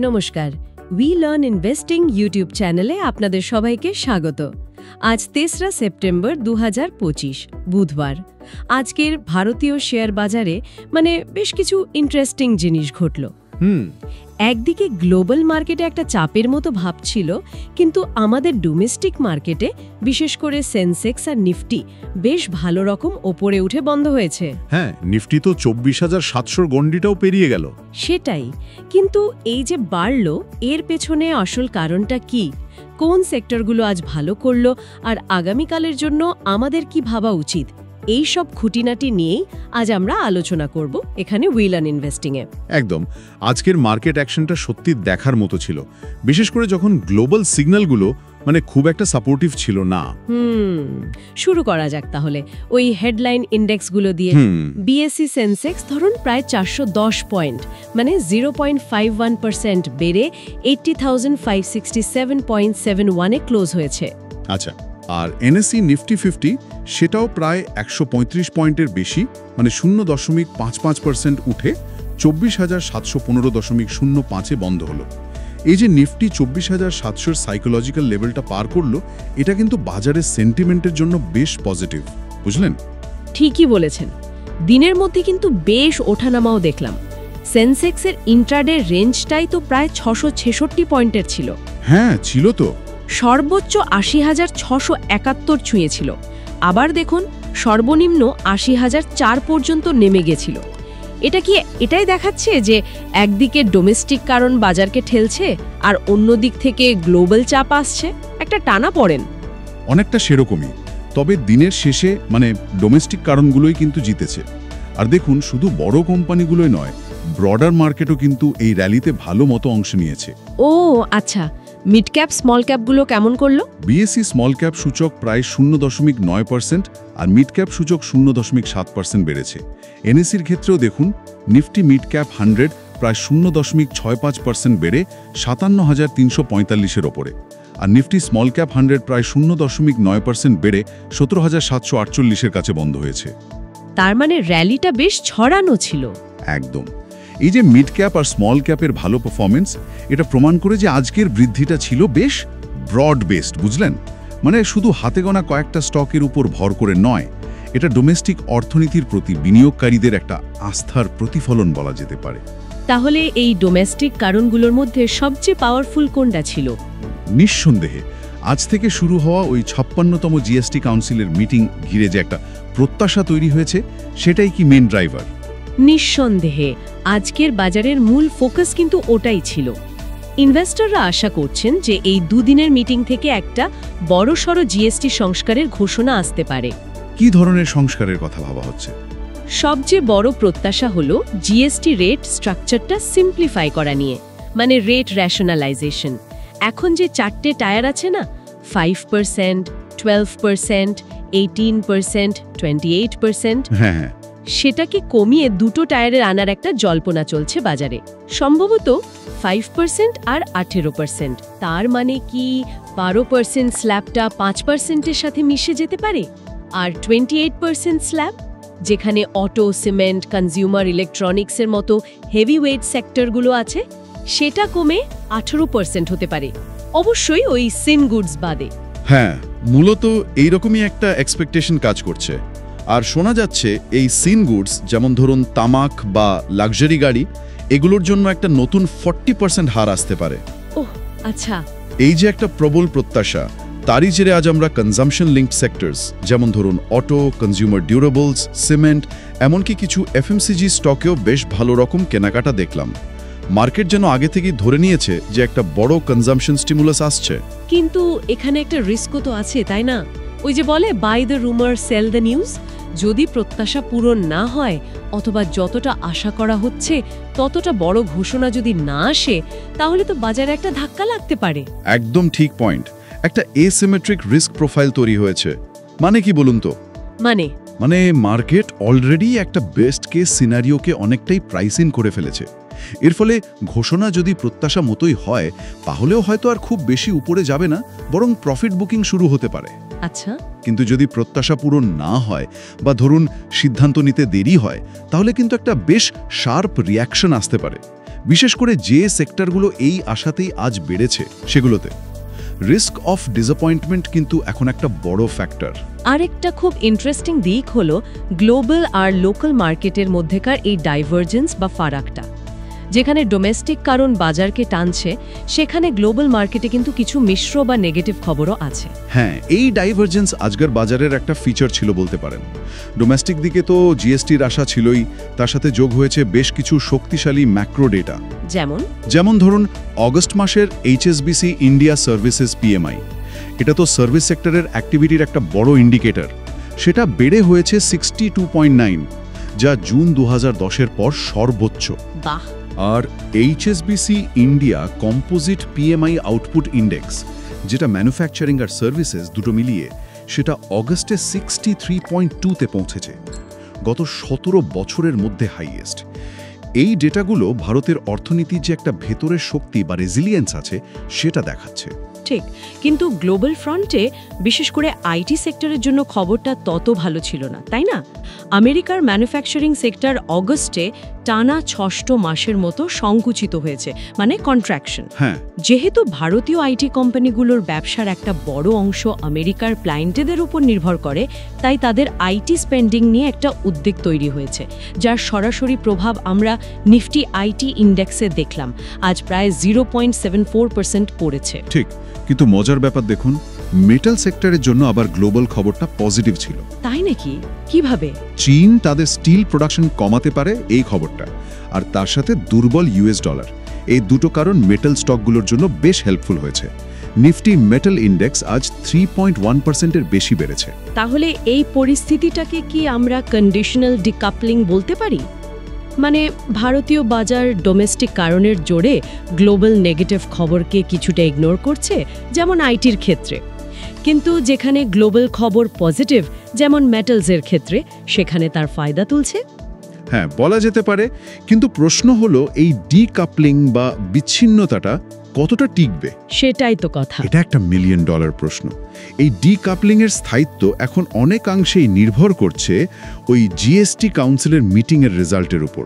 নমস্কার, we learn investing YouTube চ্যানেলে আপনাদের সবাইকে স্বাগত। আজ ৩রা সেপ্টেম্বর ২০২৫ বুধবার। আজকের ভারতীয় শেয়ার বাজারে বেশ কিছু ইন্টারেস্টিং জিনিস ঘটল। একদিকে গ্লোবাল মার্কেটে একটা চাপের মতো ভাব ছিল, কিন্তু আমাদের ডোমেস্টিক মার্কেটে বিশেষ করে সেন্সেক্স আর নিফটি বেশ ভালো রকম ওপরে উঠে বন্ধ হয়েছে। হ্যাঁ, নিফটি তো ২৪,৭০০ গণ্ডিটাও পেরিয়ে গেল। সেটাই, কিন্তু এই যে বাড়ল, এর পেছনে আসল কারণটা কি? কোন সেক্টরগুলো আজ ভালো করল, আর আগামীকালের জন্য আমাদের কি ভাবা উচিত? এই সব খুঁটিনাটি নিয়েই আজ আমরা আলোচনা করব এখানে উই লার্ন ইনভেস্টিংয়ে। একদম, আজকের মার্কেট অ্যাকশনটা সত্যি দেখার মতো ছিল, বিশেষ করে যখন গ্লোবাল সিগন্যালগুলো খুব একটা সাপোর্টিভ ছিল না। শুরু করা যাক তাহলে ওই হেডলাইন ইন্ডেক্সগুলো দিয়ে। বিএসসি সেন্সেক্স ধরুন প্রায় ৪১০ পয়েন্ট, 0.51% বেড়ে 80,567.71-এ ক্লোজ হয়েছে। আচ্ছা, আর এনএসসি নিফটি 50 সেটাও প্রায় ১৩৫ পয়েন্টের বেশি, 0.55% উঠে ২৪,৭১৫.০৫-এ বন্ধ হলো। এই যে নিফটি ২৪,৭০০-র সাইকোলজিক্যাল লেভেলটা পার করলো, এটা কিন্তু বাজারের সেন্টিমেন্টের জন্য বেশ পজিটিভ, বুঝলেন? ঠিকই বলেছেন। দিনের মধ্যে কিন্তু বেশ ওঠানামাও দেখলাম। সেন্সেক্সের ইন্ট্রাডে রেঞ্জটাই তো প্রায় ৬৬৬ পয়েন্টের ছিল। হ্যাঁ, ছিল তো। সর্বোচ্চ ৮০,৬৭১ ছুঁয়েছিল। আবার দেখুন, সর্বনিম্ন ৮০,০০৪ পর্যন্ত নেমে গেছিল। এটা কি এটাই দেখাচ্ছে যে একদিকে ডোমেস্টিক কারণ বাজারকে ঠেলছে, আর অন্য দিক থেকে গ্লোবাল চাপ আসছে, একটা টানা পড়েন? অনেকটা সেরকমই। তবে দিনের শেষে ডোমেস্টিক কারণগুলোই কিন্তু জিতেছে। আর দেখুন, শুধু বড় কোম্পানিগুলোই নয়, ব্রডার মার্কেটও কিন্তু এই র্যালিতে ভালো মতো অংশ নিয়েছে। ও আচ্ছা, মিড ক্যাপ স্মল ক্যাপগুলো কেমন করলো? বিএসসি স্মল ক্যাপ সূচক প্রায় 0.৯% আর মিড ক্যাপ সূচক 0.৭% বেড়েছে। এনএসসির ক্ষেত্রেও দেখুন, নিফটি মিড ক্যাপ 100 প্রায় 0.65% বেড়ে 57,৩৪৫-এর ওপরে, আর নিফটি স্মল ক্যাপ 100 প্রায় 0.৯% বেড়ে 17,৭৪৮-এর কাছে বন্ধ হয়েছে। তার র্যালিটা বেশ ছড়ানো ছিল। একদম। এই যে মিড ক্যাপ আর স্মল ক্যাপের ভালো পারফরমেন্স, এটা প্রমাণ করে যে আজকের বৃদ্ধিটা ছিল বেশ ব্রড বেসড, বুঝলেন? শুধু হাতে গোনা কয়েকটা স্টকের উপর ভর করে নয়, এটা ডোমেস্টিক অর্থনীতির প্রতি বিনিয়োগকারীদের একটা আস্থার প্রতিফলন বলা যেতে পারে। তাহলে এই ডোমেস্টিক কারণগুলোর মধ্যে সবচেয়ে পাওয়ারফুল কোনটা ছিল? নিঃসন্দেহে আজ থেকে শুরু হওয়া ওই ৫৬তম জিএসটি কাউন্সিলের মিটিং ঘিরে যে একটা প্রত্যাশা তৈরি হয়েছে, সেটাই কি মেন ড্রাইভার? নিঃসন্দেহে আজকের বাজারের মূল ফোকাস কিন্তু ওটাই ছিল। ইনভেস্টররা আশা করছেন যে এই দুদিনের মিটিং থেকে একটা বড়সড় জিএসটি সংস্কারের ঘোষণা আসতে পারে। কি ধরনের সংস্কারের কথা ভাবা হচ্ছে? সবচেয়ে বড় প্রত্যাশা হলো জিএসটি রেট স্ট্রাকচারটা সিম্পলিফাই করা নিয়ে, রেট র্যাশনালাইজেশন। এখন যে 4টে টায়ার আছে না, 5%, 12%, 18%, 28%, হ্যাঁ, সেটাকে কমিয়ে 2টো টায়ারের আনার একটা জল্পনা চলছে বাজারে। সম্ভবত 5% আর 18%। তার কি 12% স্ল্যাবটা 5%-এর সাথে মিশে যেতে পারে? আর 28% স্ল্যাব, যেখানে অটো, সিমেন্ট, কনজিউমার ইলেকট্রনিক্সের মতো হেভিওয়েট সেক্টরগুলো আছে, সেটা কমে 18% হতে পারে। অবশ্যই ওই সিন গুডস বাদে। হ্যাঁ, মূলত এইরকমই একটা এক্সপেকটেশন কাজ করছে। আর শোনা যাচ্ছে এই সিন গুডস, যেমন ধরুন তামাক বা লাক্সারি গাড়ি, এগুলোর জন্য একটা নতুন 40% হার আসতে পারে। ওহ আচ্ছা। এই যে একটা প্রবল প্রত্যাশা, তারই জেরে আজ আমরা কনজাম্পশন লিঙ্কড সেক্টরস, যেমন ধরুন অটো, কনজিউমার ডিউরেবলস, সিমেন্ট, এমনকি কিছু এফএমসিজি স্টকেও বেশ ভালো রকম কেনাকাটা দেখলাম। মার্কেট যেন আগে থেকেই ধরে নিয়েছে যে একটা বড় কনজাম্পশন স্টিমুলাস আসছে। কিন্তু এখানে একটা রিস্কও তো আছে, তাই না? ওই যে বলে, by the rumour sell the news. যদি প্রত্যাশা পূরণ না হয়, অথবা যতটা আশা করা হচ্ছে ততটা বড় ঘোষণা যদি না আসে, তাহলে তো বাজারে একটা ধাক্কা লাগতে পারে। একদম ঠিক পয়েন্ট। একটা এসিমেট্রিক রিস্ক প্রোফাইল তৈরি হয়েছে। কি বলুন তো? মার্কেট অলরেডি একটা বেস্ট কেস সিনারিওকে অনেকটাই প্রাইস ইন করে ফেলেছে। এর ফলে ঘোষণা যদি প্রত্যাশা মতোই হয়, তাহলেও হয়তো আর খুব বেশি উপরে যাবে না, বরং প্রফিট বুকিং শুরু হতে পারে। আচ্ছা, কিন্তু যদি প্রত্যাশা পূরণ না হয় বা ধরুন সিদ্ধান্ত নিতে দেরি হয়, তাহলে কিন্তু একটা বেশ শার্প রিয়াকশন আসতে পারে, বিশেষ করে যে সেক্টরগুলো এই আশাতেই আজ বেড়েছে সেগুলোতে। রিস্ক অফ ডিসঅ্যাপয়েন্টমেন্ট কিন্তু এখন একটা বড় ফ্যাক্টর। আরেকটা খুব ইন্টারেস্টিং দিক হলো গ্লোবাল আর লোকাল মার্কেটের মধ্যেকার এই ডাইভারজেন্স বা ফারাকটা। যেখানে ডোমেস্টিক কারণ বাজারকে টানছে, সেখানে গ্লোবাল মার্কেটে কিন্তু কিছু মিশ্র বা নেগেটিভ খবরও আছে। হ্যাঁ, এই ডাইভারজেন্স আজকের বাজারের একটা ফিচার ছিল বলতে পারেন। ডোমেস্টিক দিকে তো জিএসটির আশা ছিলই, তার সাথে যোগ হয়েছে বেশ কিছু শক্তিশালী ম্যাক্রো ডেটা। যেমন ধরুন অগস্ট মাসের HSBC ইন্ডিয়া সার্ভিসেস PMI, এটা তো সার্ভিস সেক্টরের অ্যাক্টিভিটির একটা বড় ইন্ডিকেটর। সেটা বেড়ে হয়েছে 62.9, যা জুন 2010-এর পর সর্বোচ্চ। বাহ। আর HSBC India composite PMI output index, যেটা ম্যানুফ্যাকচারিং আর সার্ভিসেস দুটো মিলিয়ে, সেটা অগস্টে 63.2-তে পৌঁছেছে, গত 17 বছরের মধ্যে হাইয়েস্ট। এই ডেটাগুলো ভারতের অর্থনীতির যে একটা ভেতরের শক্তি বা রেজিলিয়েন্স আছে সেটা দেখাচ্ছে। ঠিক, কিন্তু গ্লোবাল ফ্রন্টে বিশেষ করে আইটি সেক্টরের জন্য খবরটা তত ভালো ছিল না, তাই না? আমেরিকার ম্যানুফ্যাকচারিং সেক্টর অগস্টে টানা 6 মাসের মতো সংকুচিত হয়েছে, মানে কন্ট্রাকশন। হ্যাঁ, যেহেতু ভারতীয় আইটি কোম্পানিগুলোর ব্যবসার একটা বড় অংশ আমেরিকার ক্লায়েন্টদের উপর নির্ভর করে, তাই তাদের আইটি স্পেন্ডিং নিয়ে একটা উদ্বেগ তৈরি হয়েছে, যার সরাসরি প্রভাব আমরা নিফটি আইটি ইন্ডেক্সে দেখলাম। আজ প্রায় 0.74% পড়েছে। ঠিক, কিন্তু মজার ব্যাপার দেখুন, মেটাল সেক্টরের জন্য আবার গ্লোবাল খবরটা পজিটিভ ছিল। তাই নাকি? কিভাবে? চীন তাদের স্টিল প্রোডাকশন কমাতে পারে এই খবরটা, আর তার সাথে দুর্বল US ডলার, এই দুটো কারণ মেটাল স্টকগুলোর জন্য বেশ হেল্পফুল হয়েছে। নিফটি মেটাল ইন্ডেক্স আজ 3.1%-এর বেশি বেড়েছে। তাহলে এই পরিস্থিতিটাকে কি আমরা কন্ডিশনাল ডিকাপলিং বলতে পারি? মানে ভারতীয় বাজার ডোমেস্টিক কারণের জোরে গ্লোবাল নেগেটিভ খবরকে কিছুটা ইগনোর করছে, যেমন আইটির ক্ষেত্রে, কিন্তু যেখানে গ্লোবাল খবর পজিটিভ, যেমন মেটালসের ক্ষেত্রে, সেখানে তার ফায়দা তুলছে। হ্যাঁ, বলা যেতে পারে, কিন্তু প্রশ্ন হলো এই ডিকাপলিং বা বিচ্ছিন্নতাটা কতটা টিকবে? সেটাই তো কথা। এটা একটা $1 মিলিয়ন প্রশ্ন। এই ডিকাপলিংয়ের স্থায়িত্ব এখন অনেকাংশেই নির্ভর করছে ওই জিএসটি কাউন্সিলের মিটিংয়ের রেজাল্টের উপর।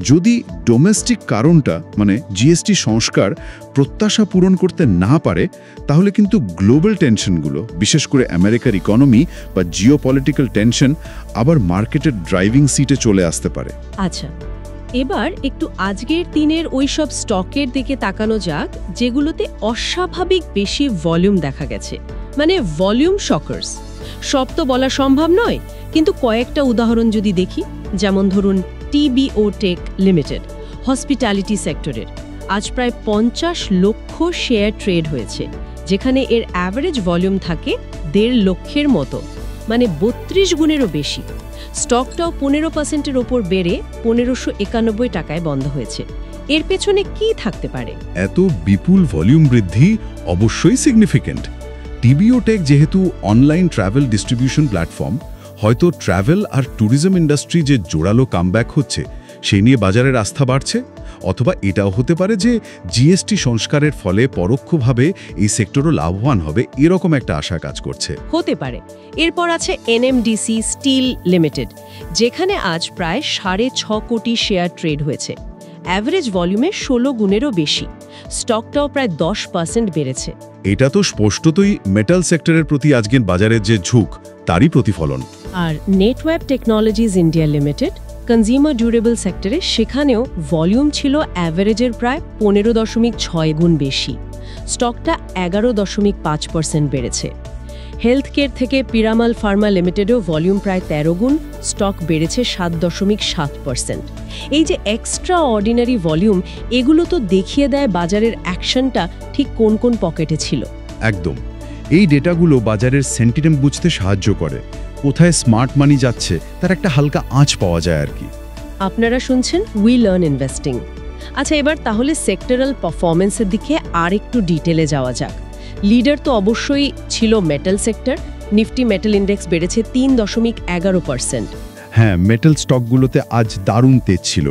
যদি ডোমেস্টিক কারণটা, মানে জিএসটি সংস্কার, প্রত্যাশা পূরণ করতে না পারে, তাহলে কিন্তু গ্লোবাল টেনশনগুলো, বিশেষ করে আমেরিকার ইকোনমি বা জিওপলিটিক্যাল টেনশন, আবার মার্কেটের ড্রাইভিং সিটে চলে আসতে পারে। আচ্ছা, এবার একটু আজকের দিনের ওইসব স্টকের দিকে তাকানো যাক, যেগুলোতে অস্বাভাবিক বেশি ভলিউম দেখা গেছে, মানে ভলিউম শকার্স। সব তো বলা সম্ভব নয়, কিন্তু কয়েকটা উদাহরণ যদি দেখি, যেমন ধরুন TBO টেক লিমিটেড, হসপিটালিটি সেক্টরের, আজ প্রায় 50 লক্ষ শেয়ার ট্রেড হয়েছে, যেখানে এর অ্যাভারেজ ভলিউম থাকে 1.5 লক্ষের মতো, মানে 32 গুণেরও বেশি। স্টকটাও 15%-এর ওপর বেড়ে 1591 টাকায় বন্ধ হয়েছে। এর পেছনে কি থাকতে পারে? এত বিপুল ভলিউম বৃদ্ধি অবশ্যই সিগনিফিক্যান্ট। TBO টেক যেহেতু অনলাইন ট্রাভেল ডিস্ট্রিবিউশন প্ল্যাটফর্ম, হয়তো ট্রাভেল আর ট্যুরিজম ইন্ডাস্ট্রি যে জোরালো কামব্যাক হচ্ছে, সেই নিয়ে বাজারের আস্থা বাড়ছে। অথবা এটাও হতে পারে যে জিএসটি সংস্কারের ফলে পরোক্ষভাবে এই সেক্টরও লাভবান হবে, এরকম একটা আশা কাজ করছে। হতে পারে। এরপর আছে NMDC স্টিল লিমিটেড, যেখানে আজ প্রায় 6.5 কোটি শেয়ার ট্রেড হয়েছে, অ্যাভারেজ ভলিউমে 16 গুণেরও বেশি। স্টকটাও প্রায় 10% বেড়েছে। এটা তো স্পষ্টতই মেটাল সেক্টরের প্রতি আজকের বাজারের যে ঝুঁক, তারই প্রতিফলন। আর network technologies India limited, consumer durable সেক্টরে, সেখানেও ভলিউম ছিল অ্যাভারেজের প্রায় 15.6 গুণ বেশি। স্টকটা 11.5% বেড়েছে। হেলথ কেয়ার থেকে পিরামাল ফার্মা লিমিটেডও ভলিউম প্রায় 13 গুণ, স্টক বেড়েছে 7.7%। এই যে এক্সট্রা অর্ডিনারি ভলিউম, এগুলো তো দেখিয়ে দেয় বাজারের অ্যাকশনটা ঠিক কোন কোন পকেটে ছিল। একদম, এই ডেটাগুলো বাজারের সেন্টিমেন্ট বুঝতে সাহায্য করে। কোথায় স্মার্ট মানি যাচ্ছে তার একটা হালকা আঁচ পাওয়া যায় আর কি। আপনারা শুনছেন উই লার্ন ইনভেস্টিং। আচ্ছা, এবার তাহলে সেক্টরাল পারফরমেন্সের দিকে আর একটু ডিটেলে যাওয়া যাক। লিডার তো অবশ্যই ছিল metal sector. Nifty metal index বেড়েছে 3.11%। হ্যাঁ, মেটাল স্টকগুলোতে আজ দারুণ তেজ ছিল।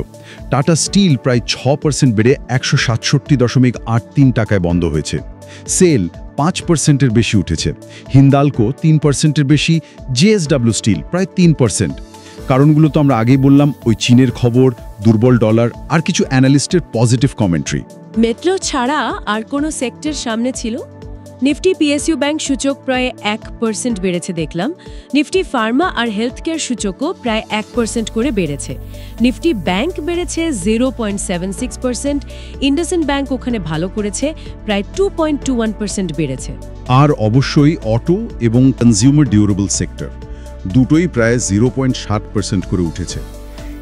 টাটা স্টিল প্রায় 6% বেড়ে 167.83 টাকায় বন্ধ হয়েছে। সেল 5%-এর বেশি উঠেছে, হিন্দালকো 3%-এর বেশি, জেএসডব্লিউ স্টিল প্রায় 3%। কারণগুলো তো আমরা আগেই বললাম, ওই চীনের খবর, দুর্বল ডলার আর কিছু অ্যানালিস্টের পজিটিভ কমেন্ট্রি। মেট্রো ছাড়া আর কোনো সেক্টর সামনে ছিল? নিফটি পিএসইউ ব্যাংক সূচক প্রায় 1% বেড়েছে দেখলাম। নিফটি ফার্মা আর হেলথ কেয়ার সূচকও প্রায় 1% করে বেড়েছে। নিফটি ব্যাংক বেড়েছে 0.76%, ইন্ডাসইন্ড ব্যাংক ওখানে ভালো করেছে, প্রায় 2.21% বেড়েছে। আর অবশ্যই অটো এবং কনজিউমার ডিউরেবল সেক্টর দুটোই প্রায় 0.7% করে উঠেছে।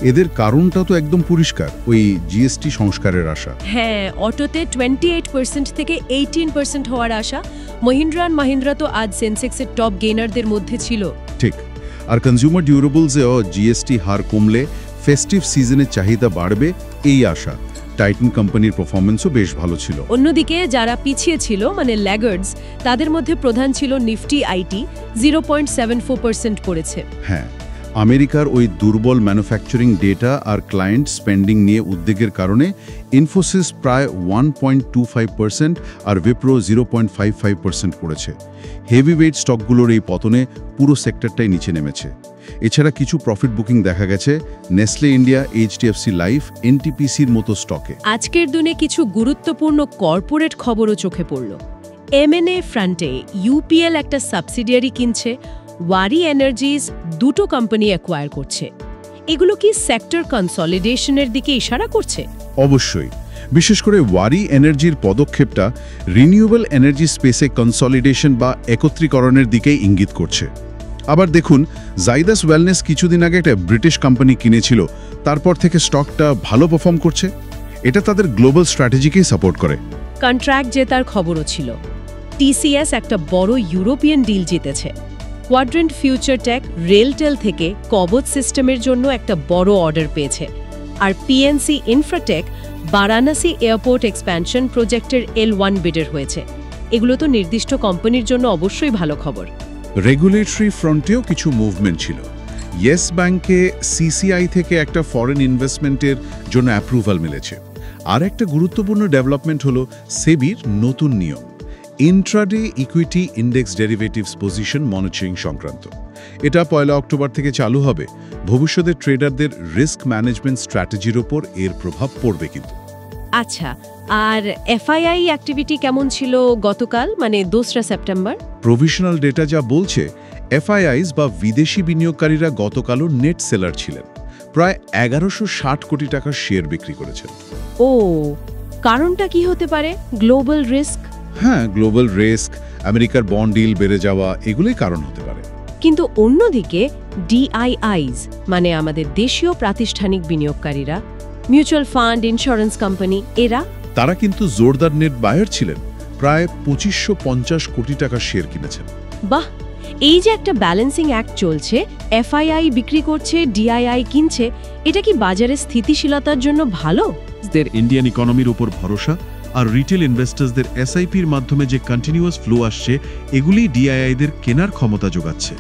এদের কারণটা তো একদম পরিষ্কার, ওই জিএসটি সংস্কারের আশা। হ্যাঁ, অটোতে 28% থেকে 18% হওয়ার আশা। মহিন্দ্রা অ্যান্ড মাহিন্দ্রা তো আজ সেন্সেক্সের টপ গেইনারদের মধ্যে ছিল। ঠিক। আর কনজিউমার ডিউরেবলসেও জিএসটি হার কমলে ফেস্টিভ সিজনের চাহিদা বাড়বে এই আশা। টাইটান কোম্পানির পারফরম্যান্সও বেশ ভালো ছিল। অন্যদিকে যারা পিছিয়ে ছিল, মানে ল্যাগার্ডস, তাদের মধ্যে প্রধান ছিল নিফটি আইটি, 0.74% পড়েছে। হ্যাঁ, আমেরিকার ওই দুর্বল ম্যানুফ্যাকচারিং ডেটা আর ক্লায়েন্ট স্পেন্ডিং নিয়ে উদ্বেগের কারণে ইনফোসিস প্রায় 1.25% আর উইপ্রো 0.55% পড়েছে। হেভিওয়েট স্টকগুলোর এই পতনে পুরো সেক্টরটাই নিচে নেমেছে। এছাড়া কিছু প্রফিট বুকিং দেখা গেছে নেসলে ইন্ডিয়া, এইচডিএফসি লাইফ, এনটিপিসির মতো স্টকে। আজকের দিনে কিছু গুরুত্বপূর্ণ কর্পোরেট খবরও চোখে পড়ল। এমএনএ ফ্রন্টে ইউপিএল একটা সাবসিডিয়ারি কিনছে, ওয়ারি এনার্জিজ দুটো কোম্পানি অ্যাকোয়ার করছে। এগুলো কি সেক্টর কনসলিডেশনের দিকে ইশারা করছে? অবশ্যই। বিশেষ করে ওয়ারি এনার্জির পদক্ষেপটা রিনিউয়েবল এনার্জি স্পেসে কনসলিডেশন বা একত্রীকরণের দিকেই ইঙ্গিত করছে। আবার দেখুন, জাইদাস ওয়েলনেস কিছুদিন আগে একটা ব্রিটিশ কোম্পানি কিনেছিল, তারপর থেকে স্টকটা ভালো পারফর্ম করছে। এটা তাদের গ্লোবাল স্ট্র্যাটেজিকেই সাপোর্ট করে। কন্ট্রাক্ট জেতার খবরও ছিল। টিসিএস একটা বড় ইউরোপিয়ান ডিল জিতেছে। কোয়াড্রেন্ট ফিউচার টেক রেলটেল থেকে কবচ সিস্টেমের জন্য একটা বড় অর্ডার পেয়েছে। আর PNC Infratech Varanasi airport expansion প্রজেক্টের L1 বিডার হয়েছে। এগুলো তো নির্দিষ্ট কোম্পানির জন্য অবশ্যই ভালো খবর। রেগুলেটরি ফ্রন্টেও কিছু মুভমেন্ট ছিল। ইয়েস ব্যাংকে সিসিআই থেকে একটা ফরেন ইনভেস্টমেন্টের জন্য অ্যাপ্রুভাল মিলেছে। আর একটা গুরুত্বপূর্ণ ডেভেলপমেন্ট হলো সেবির নতুন নিয়ম, intraday equity index derivatives position monitoring সংক্রান্ত। এটা 1 অক্টোবর থেকে চালু হবে। ভবিষ্যতে ট্রেডারদের রিস্ক ম্যানেজমেন্ট স্ট্র্যাটেজির ওপর এর প্রভাব পড়বে কিন্তু। আচ্ছা, আর এফআইআই অ্যাক্টিভিটি কেমন ছিল গতকাল, মানে 2 সেপ্টেম্বর? প্রভিশনাল ডেটা যা বলছে, এফআইআইস বা বিদেশি বিনিয়োগকারীরা গতকালও নেট সেলার ছিলেন। প্রায় 1160 কোটি টাকার শেয়ার বিক্রি করেছেন। ও, কারণটা কি হতে পারে? Global risk? হ্যাঁ, গ্লোবাল রিস্ক, আমেরিকার বন্ড ডিল বেড়ে যাওয়া, এগুলোই কারণ হতে পারে। কিন্তু অন্যদিকে ডিআইআইস, মানে আমাদের দেশীয় প্রাতিষ্ঠানিক বিনিয়োগকারীরা, মিউচুয়াল ফান্ড, ইন্স্যুরেন্স কোম্পানি, তারা কিন্তু জোরদার নেট বায়ার ছিলেন। প্রায় 2550 কোটি টাকার শেয়ার কিনেছেন। বাহ, এই যে একটা ব্যালেন্সিং অ্যাক্ট চলছে, এফআইআই বিক্রি করছে, ডিআইআই কিনছে, এটা কি বাজারের স্থিতিশীলতার জন্য ভালো? ইন্ডিয়ান ইকোনমির উপর ভরসা আর রিটেল ইনভেস্টার্সদের এসআইপির মাধ্যমে যে কন্টিনিউয়াস ফ্লো আসছে, এগুলি ডিআইআইদের কেনার ক্ষমতা যোগাচ্ছে।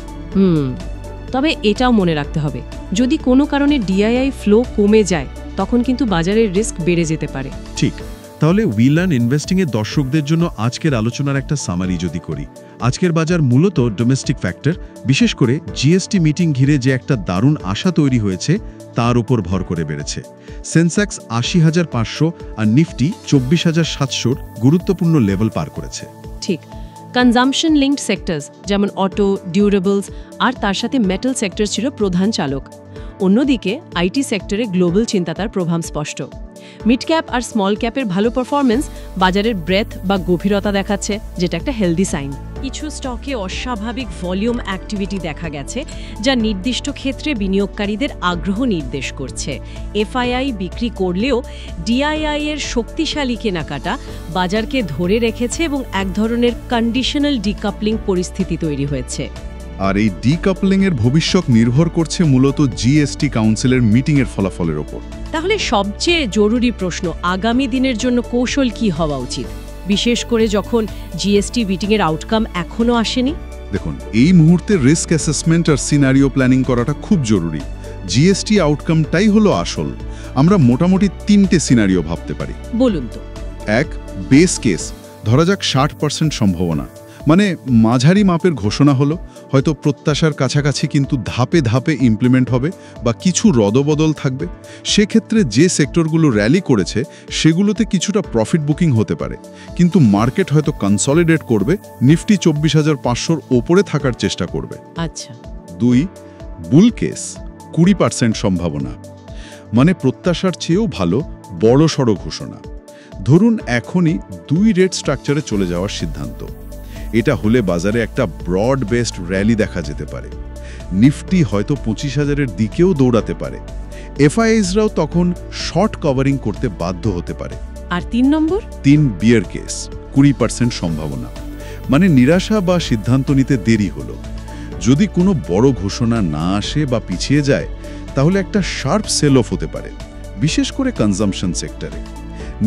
তবে এটাও মনে রাখতে হবে, যদি কোনো কারণে ডিআইআই ফ্লো কমে যায়, তখন কিন্তু বাজারের রিস্ক বেড়ে যেতে পারে। ঠিক। তাহলে উই লার্ন ইনভেস্টিংয়ের দর্শকদের জন্য আজকের আলোচনার একটা সামারি যদি করি, আজকের বাজার মূলত ডোমেস্টিক ফ্যাক্টর, বিশেষ করে জিএসটি মিটিং ঘিরে যে একটা দারুণ আশা তৈরি হয়েছে তার উপর ভর করে বেড়েছে। সেন্সেক্স ৮০,৫০০ আর নিফটি ২৪,৭০০ গুরুত্বপূর্ণ লেভেল পার করেছে। ঠিক। কনজাম্পশন লিঙ্কড সেক্টরস যেমন অটো, ডিউরেবলস আর তার সাথে মেটাল সেক্টর ছিল প্রধান চালক। অন্যদিকে আইটি সেক্টরে গ্লোবাল চিন্তার প্রভাব স্পষ্ট। মিড ক্যাপ আর স্মল ক্যাপের ভালো পারফরমেন্স বাজারের ব্রেথ বা গভীরতা দেখাচ্ছে, যেটা একটা হেলদি সাইন। কিছু স্টকে অস্বাভাবিক ভলিউম অ্যাক্টিভিটি দেখা গেছে, যা নির্দিষ্ট ক্ষেত্রে বিনিয়োগকারীদের আগ্রহ নির্দেশ করছে। এফআইআই বিক্রি করলেও ডিআইআই এর শক্তিশালী কেনাকাটা বাজারকে ধরে রেখেছে এবং এক ধরনের কন্ডিশনাল ডিকাপলিং পরিস্থিতি তৈরি হয়েছে। আর এই ডিকাপলিং এর ভবিষ্যৎ নির্ভর করছে মূলত জিএসটি কাউন্সিলের মিটিংয়ের ফলাফলের ওপর। তাহলে সবচেয়ে জরুরি প্রশ্ন, আগামী দিনের জন্য কৌশল কি হওয়া উচিত, বিশেষ করে যখন জিএসটি মিটিংয়ের আউটকাম এখনো আসেনি? দেখুন, এই মুহূর্তে রিস্ক অ্যাসেসমেন্ট আর সিনারিও প্ল্যানিং করাটা খুব জরুরি। জিএসটি আউটকামটাই হলো আসল। আমরা মোটামুটি 3টে সিনারিও ভাবতে পারি। বলুন তো। 1, বেস কেস, ধরা যাক 60% সম্ভাবনা, মানে মাঝারি মাপের ঘোষণা হলো, হয়তো প্রত্যাশার কাছাকাছি কিন্তু ধাপে ধাপে ইমপ্লিমেন্ট হবে বা কিছু রদবদল থাকবে। সেক্ষেত্রে যে সেক্টরগুলো র্যালি করেছে সেগুলোতে কিছুটা প্রফিট বুকিং হতে পারে, কিন্তু মার্কেট হয়তো কনসলিডেট করবে, নিফটি 24,500 ওপরে থাকার চেষ্টা করবে। আচ্ছা। 2, বুল কেস 20% সম্ভাবনা, মানে প্রত্যাশার চেয়েও ভালো বড়সড় ঘোষণা। ধরুন এখনই 2 রেট স্ট্রাকচারে চলে যাওয়ার সিদ্ধান্ত। এটা হলে বাজারে একটা ব্রড বেসড র্যালি দেখা যেতে পারে, নিফটি হয়তো 25,000-এর দিকেও দৌড়াতে পারে। এফআইএসরাও তখন শর্ট কভারিং করতে বাধ্য হতে পারে। আর 3 নম্বর? 3, বিয়ার কেস 20% সম্ভাবনা, মানে নিরাশা বা সিদ্ধান্ত নিতে দেরি হলো। যদি কোনো বড় ঘোষণা না আসে বা পিছিয়ে যায়, তাহলে একটা শার্প সেল অফ হতে পারে, বিশেষ করে কনজাম্পশন সেক্টরে।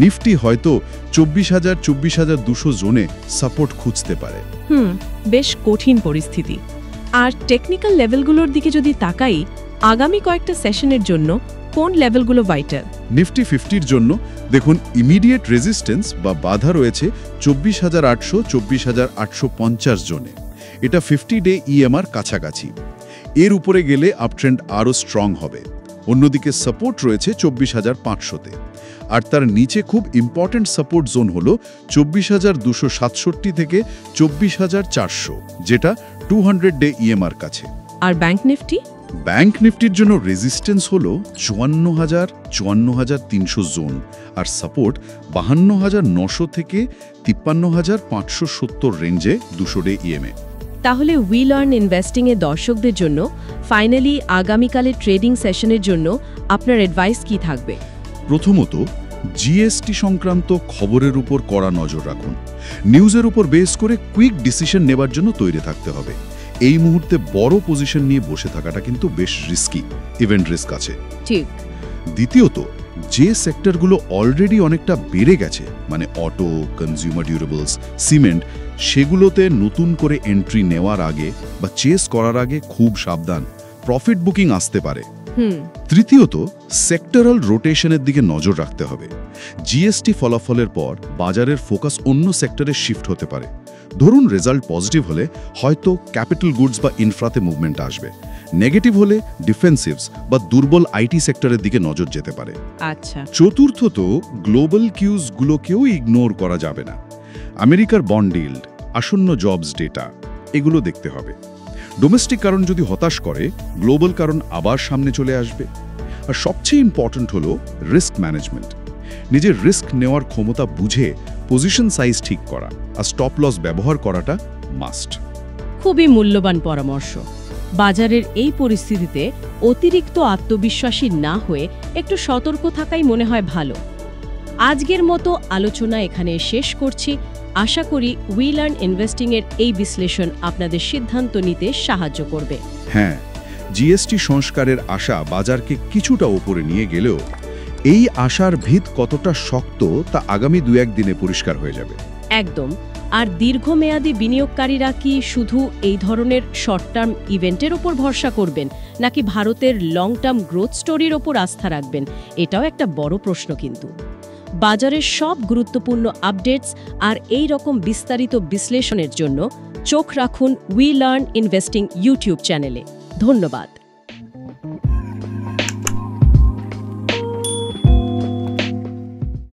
নিফটি হয়তো 24,200 জোনে সাপোর্ট খুঁজতে পারে। বেশ কঠিন পরিস্থিতি। আর টেকনিক্যাল লেভেলগুলোর দিকে যদি তাকাই, আগামী কয়েকটা সেশনের জন্য কোন লেভেলগুলো ভাইটাল? নিফটি 50-র জন্য দেখুন ইমিডিয়েট রেজিস্ট্যান্স বা বাধা রয়েছে 24,800, 24,850 জোনে। এটা 50-ডে ইএমআর কাছাকাছি। এর উপরে গেলে আপট্রেন্ড আরও স্ট্রং হবে। অন্যদিকে সাপোর্ট রয়েছে 24,500-তে। আর তার নিচে খুব ইম্পর্ট্যান্ট সাপোর্ট জোন হল 24,267 থেকে 24,400, যেটা 200-ডে ইএমআর কাছে। আর ব্যাংক নিফটি? ব্যাংক নিফটির জন্য রেজিস্ট্যান্স হল 54,000, 54,300 জোন, আর সাপোর্ট 52,900 থেকে 53,570 রেঞ্জে 200-ডে ইএমএ। তাহলে উই লার্ন ইনভেস্টিং এর দর্শকদের জন্য ফাইনালি আগামীকালের ট্রেডিং সেশনের জন্য আপনার অ্যাডভাইস কি থাকবে? প্রথমত, জিএসটি সংক্রান্ত খবরের উপর কড়া নজর রাখুন। নিউজের উপর বেস করে কুইক ডিসিশন নেবার জন্য তৈরি থাকতে হবে। এই মুহূর্তে বড় পজিশন নিয়ে বসে থাকাটা কিন্তু বেশ রিস্কি, ইভেন্ট রিস্ক আছে। ঠিক। দ্বিতীয়ত, যে সেক্টরগুলো অলরেডি অনেকটা বেড়ে গেছে, মানে অটো, কনজিউমার ডিউরেবলস, সিমেন্ট, সেগুলোতে নতুন করে এন্ট্রি নেওয়ার আগে বা চেস করার আগে খুব সাবধান, প্রফিট বুকিং আসতে পারে। তৃতীয়ত, সেক্টরাল রোটেশনের দিকে নজর রাখতে হবে। জিএসটি ফলাফলের পর বাজারের ফোকাস অন্য সেক্টরে শিফট হতে পারে। ধরুন রেজাল্ট পজিটিভ হলে হয়তো ক্যাপিটাল গুডস বা ইনফ্রাতে মুভমেন্ট আসবে, নেগেটিভ হলে ডিফেন্সিভস বা দুর্বল আইটি সেক্টরের দিকে নজর যেতে পারে। আচ্ছা। চতুর্থত, গ্লোবাল কিউজগুলোকেও ইগনোর করা যাবে না। আমেরিকার বন্ড ইল্ড, আসন্ন জবস ডেটা, এগুলো দেখতে হবে। ডোমেস্টিক কারণ যদি হতাশ করে, গ্লোবাল কারণ আবার সামনে চলে আসবে। আর সবচেয়ে ইম্পর্ট্যান্ট হলো রিস্ক ম্যানেজমেন্ট। নিজের রিস্ক নেওয়ার ক্ষমতা বুঝে পজিশন সাইজ ঠিক করা আর স্টপ লস ব্যবহার করাটা মাস্ট। খুবই মূল্যবান পরামর্শ। বাজারের এই পরিস্থিতিতে অতিরিক্ত আত্মবিশ্বাসী না হয়ে একটু সতর্ক থাকাই মনে হয় ভালো। আজকের মতো আলোচনা এখানে শেষ করছি। আশা করি উই লার্ন ইনভেস্টিং এর এই বিশ্লেষণ আপনাদের সিদ্ধান্ত নিতে সাহায্য করবে। হ্যাঁ, জিএসটি সংস্কারের আশা বাজারকে কিছুটা উপরে নিয়ে গেলেও এই আশার ভিত কতটা শক্ত তা আগামী 2-1 দিনে পরিষ্কার হয়ে যাবে। একদম। আর দীর্ঘমেয়াদী বিনিয়োগকারীরা কি শুধু এই ধরনের শর্ট টার্ম ইভেন্টের ওপর ভরসা করবেন, নাকি ভারতের লং টার্ম গ্রোথ স্টোরির ওপর আস্থা রাখবেন? এটাও একটা বড় প্রশ্ন। কিন্তু বাজারের সব গুরুত্বপূর্ণ আপডেটস আর এই রকম বিস্তারিত বিশ্লেষণের জন্য চোখ রাখুন উই লার্ন ইনভেস্টিং ইউটিউব চ্যানেলে। ধন্যবাদ।